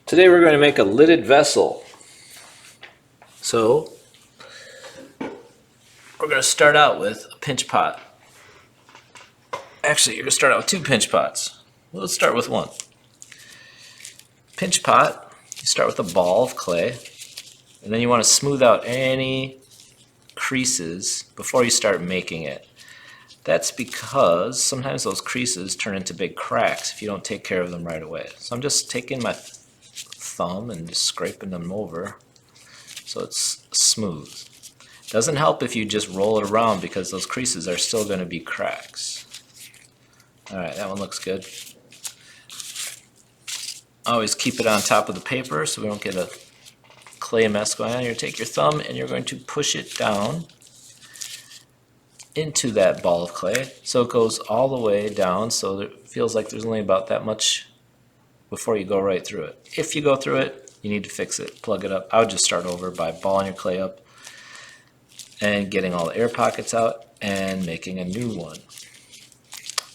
Today we're going to make a lidded vessel. So we're going to start out with a pinch pot. Actually, you're going to start out with two pinch pots. Well, let's start with one. Pinch pot, you start with a ball of clay, and then you want to smooth out any creases before you start making it. That's because sometimes those creases turn into big cracks if you don't take care of them right away. So I'm just taking my thumb and just scraping them over so it's smooth. Doesn't help if you just roll it around because those creases are still going to be cracks. Alright, that one looks good. Always keep it on top of the paper so we don't get a clay mess going on. You're going to take your thumb and you're going to push it down into that ball of clay so it goes all the way down so it feels like there's only about that much before you go right through it. If you go through it, you need to fix it, plug it up. I would just start over by balling your clay up and getting all the air pockets out and making a new one.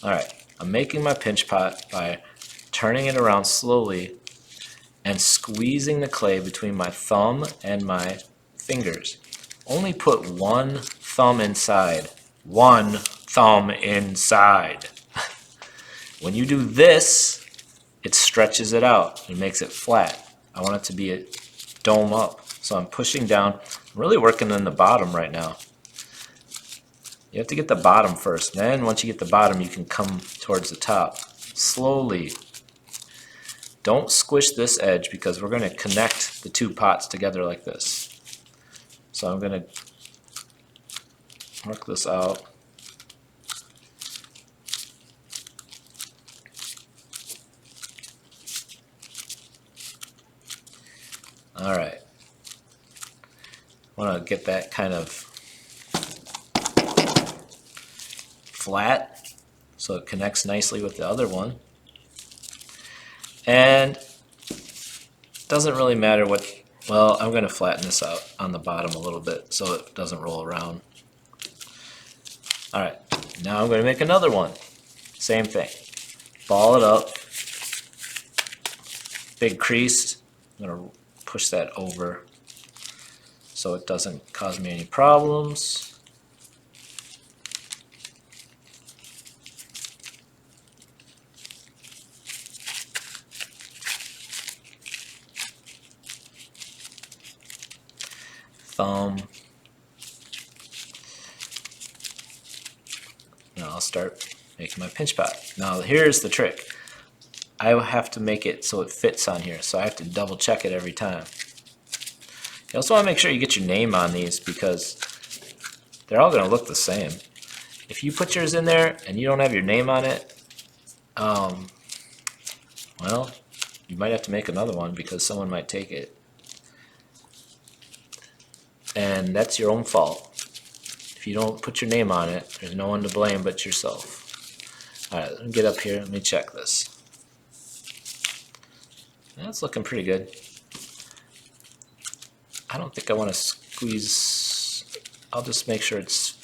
Alright, I'm making my pinch pot by turning it around slowly and squeezing the clay between my thumb and my fingers. Only put one thumb inside. One thumb inside. When you do this, it stretches it out and makes it flat. I want it to be a dome up. So I'm pushing down. I'm really working on the bottom right now. You have to get the bottom first. Then once you get the bottom, you can come towards the top. Slowly. Don't squish this edge because we're going to connect the two pots together like this. So I'm going to work this out. Alright. I want to get that kind of flat so it connects nicely with the other one. And it doesn't really matter what, well, I'm going to flatten this out on the bottom a little bit so it doesn't roll around. Alright, now I'm going to make another one. Same thing. Ball it up. Big crease. I'm going to push that over so it doesn't cause me any problems. Thumb. Now I'll start making my pinch pot. Now here's the trick. I have to make it so it fits on here, so I have to double check it every time. You also want to make sure you get your name on these because they're all going to look the same. If you put yours in there and you don't have your name on it, well, you might have to make another one because someone might take it. And that's your own fault. If you don't put your name on it, there's no one to blame but yourself. Alright, let me get up here, let me check this. That's looking pretty good. I don't think I want to squeeze. I'll just make sure it's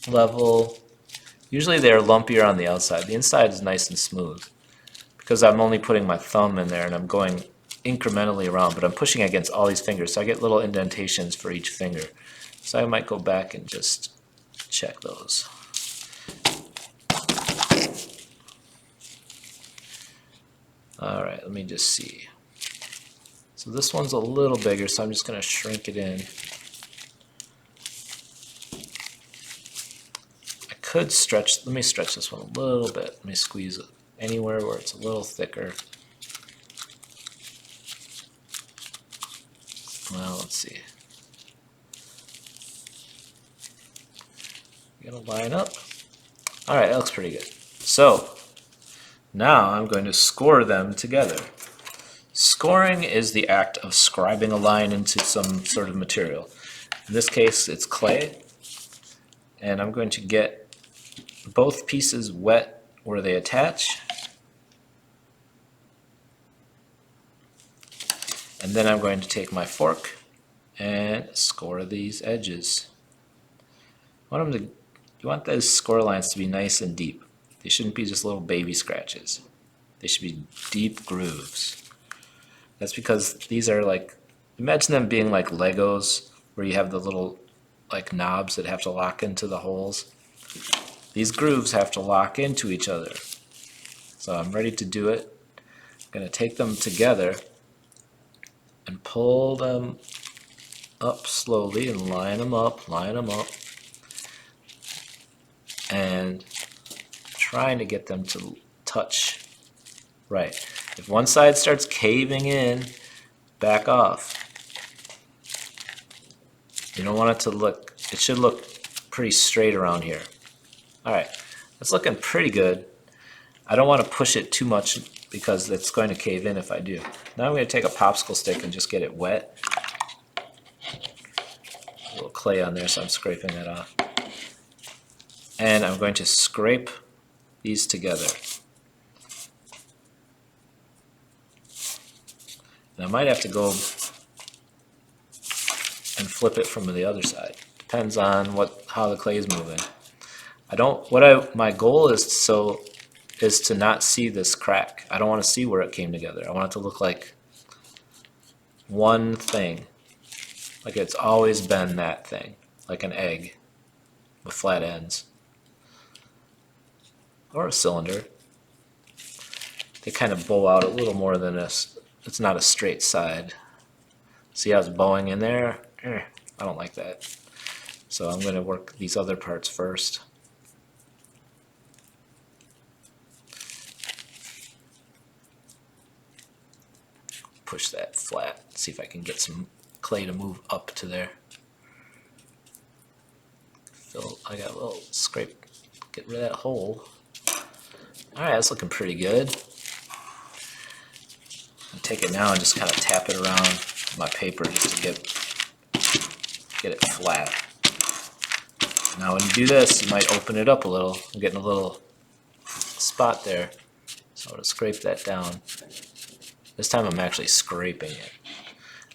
level. Usually they're lumpier on the outside. The inside is nice and smooth because I'm only putting my thumb in there and I'm going incrementally around, but I'm pushing against all these fingers, so I get little indentations for each finger. So I might go back and just check those. Alright, let me just see. So this one's a little bigger, so I'm just going to shrink it in. I could stretch, let me stretch this one a little bit. Let me squeeze it anywhere where it's a little thicker. Well, let's see. Gonna line up. Alright, that looks pretty good. So, now I'm going to score them together. Scoring is the act of scribing a line into some sort of material. In this case, it's clay. And I'm going to get both pieces wet where they attach. And then I'm going to take my fork and score these edges. You want those score lines to be nice and deep. They shouldn't be just little baby scratches. They should be deep grooves. That's because these are like, imagine them being like Legos where you have the little like knobs that have to lock into the holes. These grooves have to lock into each other. So I'm ready to do it. I'm going to take them together and pull them up slowly and line them up, and trying to get them to touch right. If one side starts caving in, back off. You don't want it to look, it should look pretty straight around here. Alright, it's looking pretty good. I don't want to push it too much because it's going to cave in if I do. Now I'm going to take a popsicle stick and just get it wet. A little clay on there, so I'm scraping that off. And I'm going to scrape these together. And I might have to go and flip it from the other side. Depends on how the clay is moving. My goal is to not see this crack. I don't want to see where it came together. I want it to look like one thing. Like it's always been that thing. Like an egg with flat ends. Or a cylinder. They kind of bow out a little more than this. It's not a straight side. See how it's bowing in there? I don't like that. So I'm going to work these other parts first. Push that flat. See if I can get some clay to move up to there. I got a little scrape. Get rid of that hole. Alright, that's looking pretty good. I'll take it now and just kind of tap it around my paper just to get it flat. Now when you do this, you might open it up a little. I'm getting a little spot there. So I'm going to scrape that down. This time I'm actually scraping it.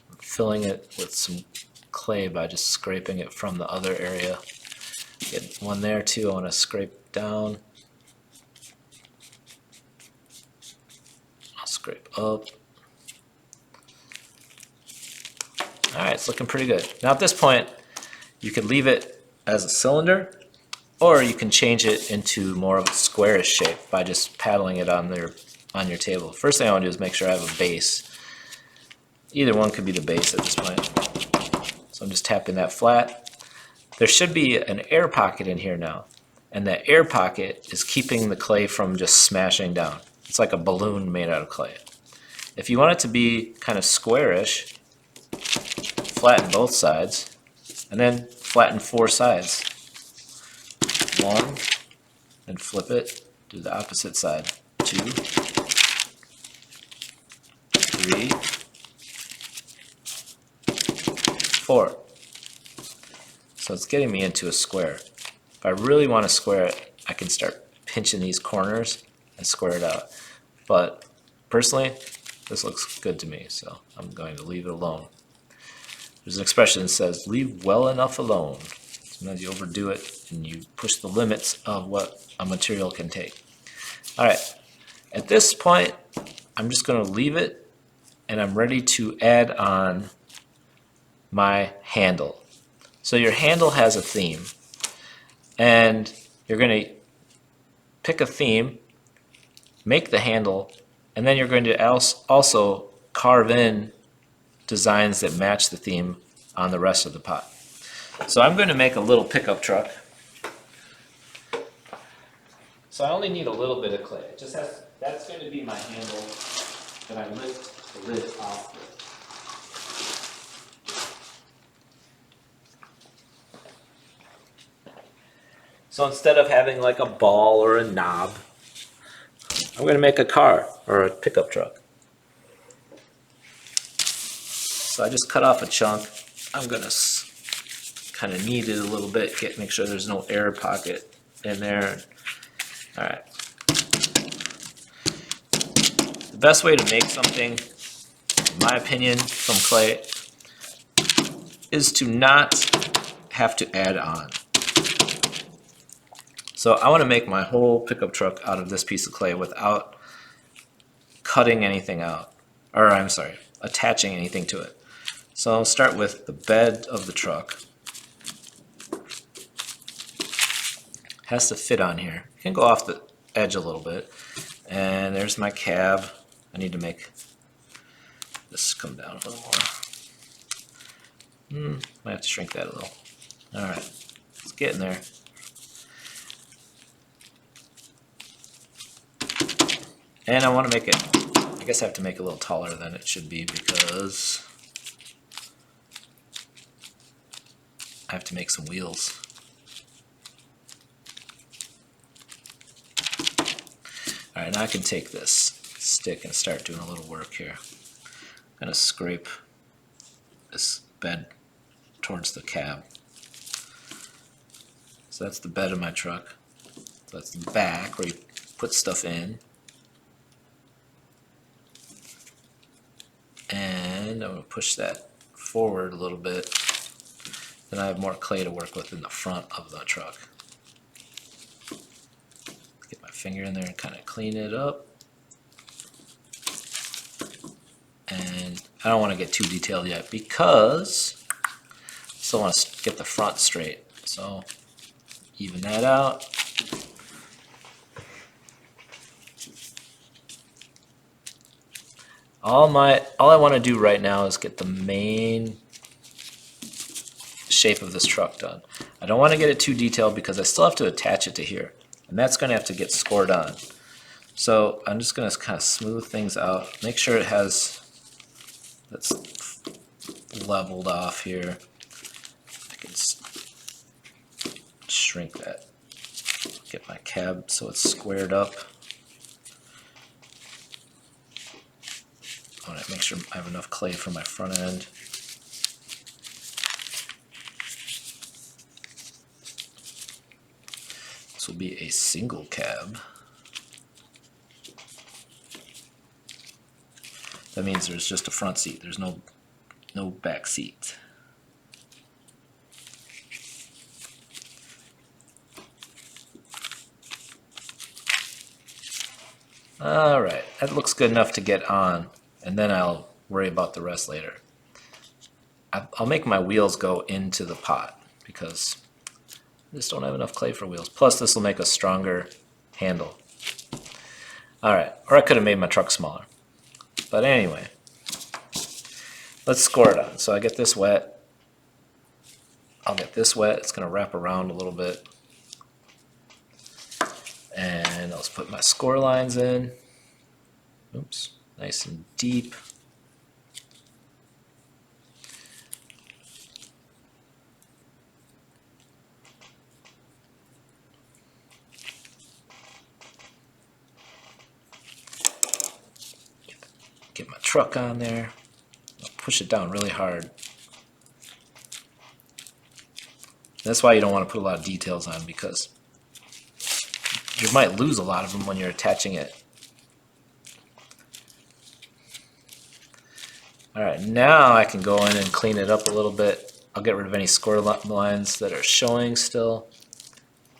I'm filling it with some clay by just scraping it from the other area. Get one there too. I want to scrape down. I'll scrape up. Alright, it's looking pretty good. Now at this point, you could leave it as a cylinder, or you can change it into more of a squarish shape by just paddling it on your table. First thing I want to do is make sure I have a base. Either one could be the base at this point. So I'm just tapping that flat. There should be an air pocket in here now, and that air pocket is keeping the clay from just smashing down. It's like a balloon made out of clay. If you want it to be kind of squarish, flatten both sides, and then flatten 4 sides. 1, and flip it, do the opposite side. 2, 3, 4. So it's getting me into a square. If I really want to square it, I can start pinching these corners and square it out. But personally, this looks good to me, so I'm going to leave it alone. There's an expression that says, leave well enough alone. Sometimes you overdo it and you push the limits of what a material can take. Alright, at this point, I'm just going to leave it, and I'm ready to add on my handle. So your handle has a theme, and you're going to pick a theme, make the handle, and then you're going to also carve in designs that match the theme on the rest of the pot. So I'm going to make a little pickup truck. So I only need a little bit of clay. It just has, that's going to be my handle that I lift the lid off with. So instead of having like a ball or a knob, I'm going to make a car or a pickup truck. So I just cut off a chunk. I'm going to kind of knead it a little bit, make sure there's no air pocket in there. Alright. The best way to make something, in my opinion, from clay is to not have to add on. So I want to make my whole pickup truck out of this piece of clay without cutting anything out. Or I'm sorry, attaching anything to it. So I'll start with the bed of the truck. Has to fit on here. You can go off the edge a little bit. And there's my cab. I need to make this come down a little more. Might have to shrink that a little. Alright, it's getting there. And I want to make it, I guess I have to make it a little taller than it should be because I have to make some wheels. Alright, now I can take this stick and start doing a little work here. I'm going to scrape this bed towards the cab. So that's the bed of my truck. So that's the back where you put stuff in. And I'm going to push that forward a little bit. Then I have more clay to work with in the front of the truck. Get my finger in there and kind of clean it up. And I don't want to get too detailed yet because I still want to get the front straight. So even that out. All I want to do right now is get the main shape of this truck done. I don't want to get it too detailed because I still have to attach it to here. And that's going to have to get scored on. So I'm just going to kind of smooth things out. Make sure it has, that's leveled off here. I can shrink that. Get my cab so it's squared up. I want to make sure I have enough clay for my front end. This will be a single cab. That means there's just a front seat. There's no back seat. All right, that looks good enough to get on, and then I'll worry about the rest later. I'll make my wheels go into the pot because I just don't have enough clay for wheels. Plus, this will make a stronger handle. All right, or I could have made my truck smaller. But anyway, let's score it on. So I get this wet. I'll get this wet. It's going to wrap around a little bit. And I'll just put my score lines in. Oops, nice and deep. Get my truck on there. I'll push it down really hard. That's why you don't want to put a lot of details on because you might lose a lot of them when you're attaching it. Alright, now I can go in and clean it up a little bit. I'll get rid of any score lines that are showing still.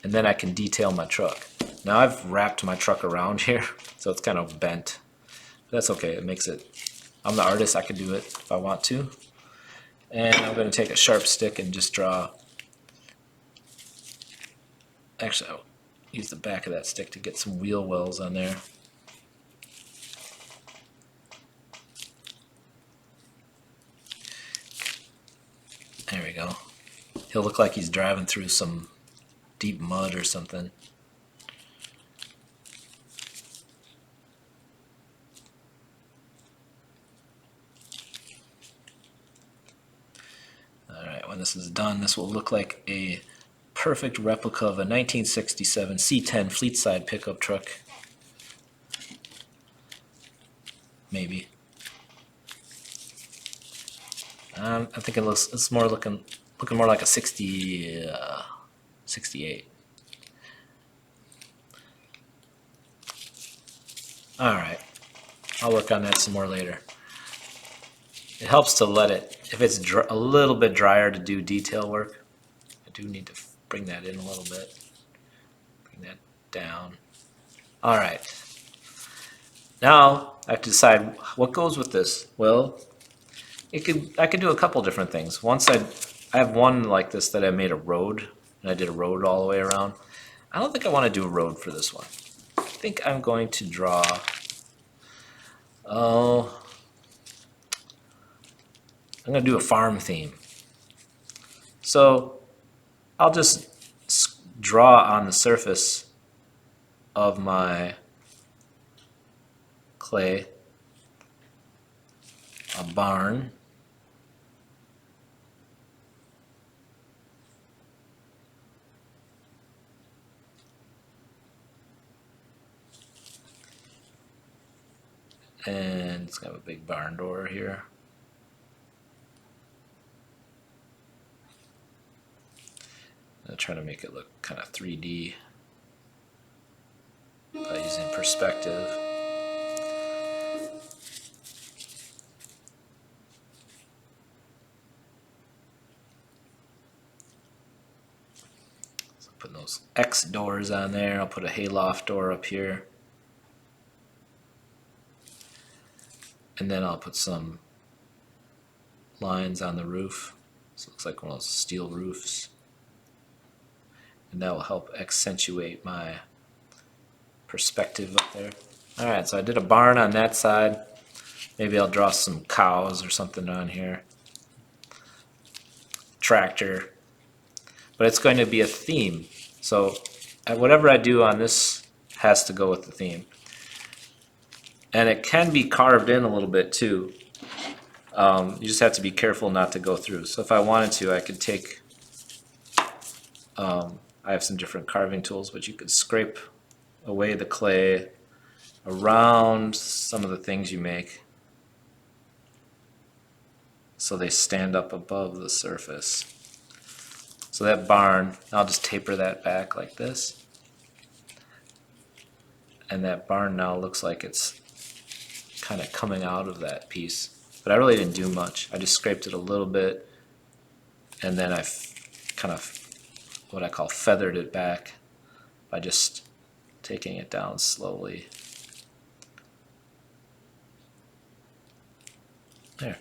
And then I can detail my truck. Now I've wrapped my truck around here, so it's kind of bent. That's okay, it makes it, I'm the artist, I can do it if I want to. And I'm going to take a sharp stick and just draw, actually I'll use the back of that stick to get some wheel wells on there. There we go. He'll look like he's driving through some deep mud or something. Alright, when this is done, this will look like a perfect replica of a 1967 C10 fleet-side pickup truck. Maybe. I think it looks, it's more looking more like a 68. Alright, I'll work on that some more later. It helps to let it, if it's a little bit drier to do detail work, I do need to bring that in a little bit. Bring that down. Alright. Now I have to decide what goes with this. Well, I could do a couple different things. I have one like this that I made a road, and I did a road all the way around. I don't think I want to do a road for this one. I think I'm going to draw, oh, I'm going to do a farm theme. So I'll just draw on the surface of my clay a barn. And it's got a big barn door here. I'll try to make it look kind of 3D by using perspective. So putting those X doors on there. I'll put a hayloft door up here. And then I'll put some lines on the roof. So it looks like one of those steel roofs. And that will help accentuate my perspective up there. Alright, so I did a barn on that side. Maybe I'll draw some cows or something on here. Tractor. But it's going to be a theme. So whatever I do on this has to go with the theme. And it can be carved in a little bit too. You just have to be careful not to go through. So if I wanted to, I could take, I have some different carving tools, but you could scrape away the clay around some of the things you make so they stand up above the surface. So that barn, I'll just taper that back like this. And that barn now looks like it's kind of coming out of that piece. But I really didn't do much. I just scraped it a little bit, and then I kind of what I call feathered it back by just taking it down slowly. There's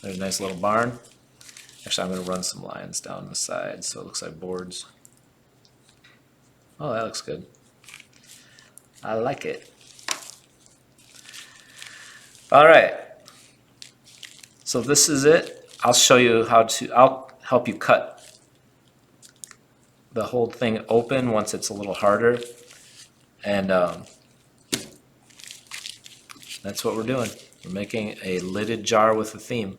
a nice little barn. Actually, I'm going to run some lines down the side so it looks like boards. Oh, that looks good. I like it. All right. So this is it. I'll show you I'll help you cut the whole thing open once it's a little harder. And that's what we're doing. We're making a lidded jar with a theme.